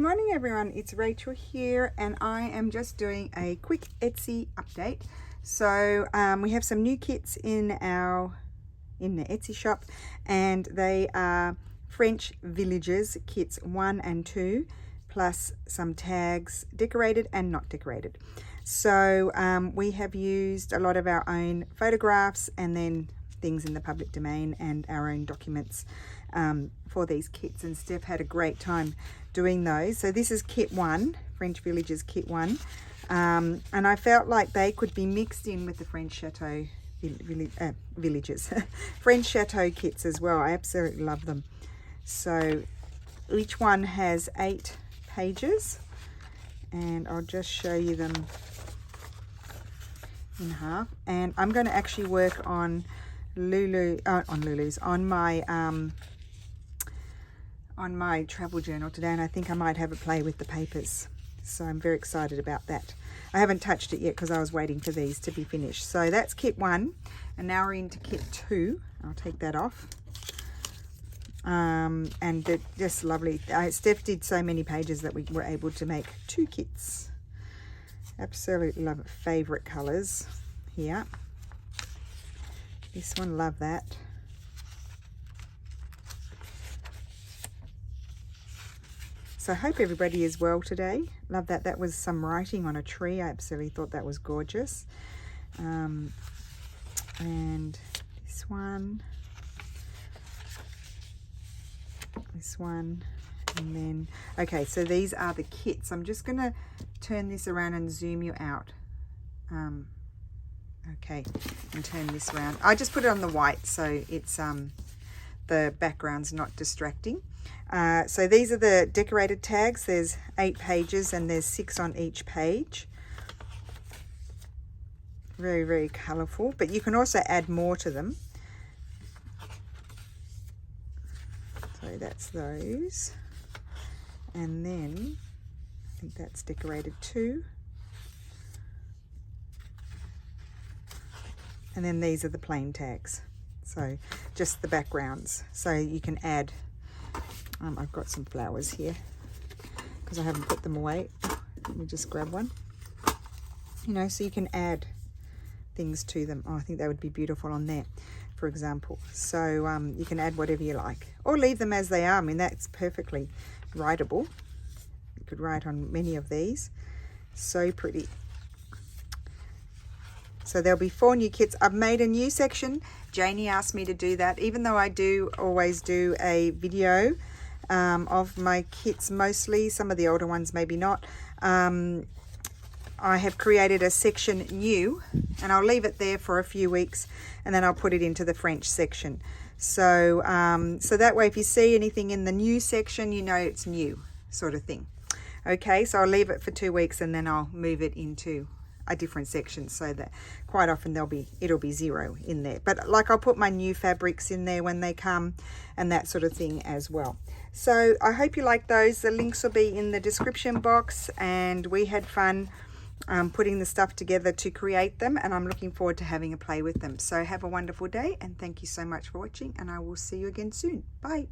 morning everyone, it's Rachel here and I am just doing a quick Etsy update. So we have some new kits in the Etsy shop, and they are French Villages kits 1 and 2 plus some tags, decorated and not decorated. So we have used a lot of our own photographs and then things in the public domain and our own documents for these kits, and Steph had a great time doing those. So this is kit 1, French Villages kit 1, and I felt like they could be mixed in with the French Chateau Villages French Chateau kits as well. I absolutely love them. So each one has 8 pages, and I'll just show you them in half. And I'm going to actually work on on my travel journal today, and I think I might have a play with the papers, so I'm very excited about that. I haven't touched it yet because I was waiting for these to be finished. So that's kit 1, and now we're into kit 2. I'll take that off. And they're just lovely. Steph did so many pages that we were able to make 2 kits. Absolutely love it. Favorite colors here. This one, love that. So I hope everybody is well today. Love that. That was some writing on a tree. I absolutely thought that was gorgeous. And this one, and then, okay, so these are the kits. I'm just going to turn this around and zoom you out. Okay, and turn this around. I just put it on the white so it's the background's not distracting. So these are the decorated tags. There's 8 pages and there's 6 on each page. Very, very colourful, but you can also add more to them. So that's those. And then I think that's decorated too. And then these are the plain tags. So just the backgrounds. So you can add, I've got some flowers here because I haven't put them away. Let me just grab one. You know, so you can add things to them. Oh, I think that would be beautiful on there, for example. So you can add whatever you like, or leave them as they are. I mean, that's perfectly writable. You could write on many of these. So pretty. So there'll be 4 new kits. I've made a new section. Janie asked me to do that, even though I do always do a video of my kits mostly. Some of the older ones maybe not. I have created a section new, and I'll leave it there for a few weeks, and then I'll put it into the French section. So so that way if you see anything in the new section, you know it's new, sort of thing. Okay, so I'll leave it for 2 weeks and then I'll move it into a different section, so that quite often it'll be 0 in there. But like, I'll put my new fabrics in there when they come and that sort of thing as well. So I hope you like those. The links will be in the description box, and we had fun putting the stuff together to create them, and I'm looking forward to having a play with them. So have a wonderful day, and thank you so much for watching, and I will see you again soon. Bye.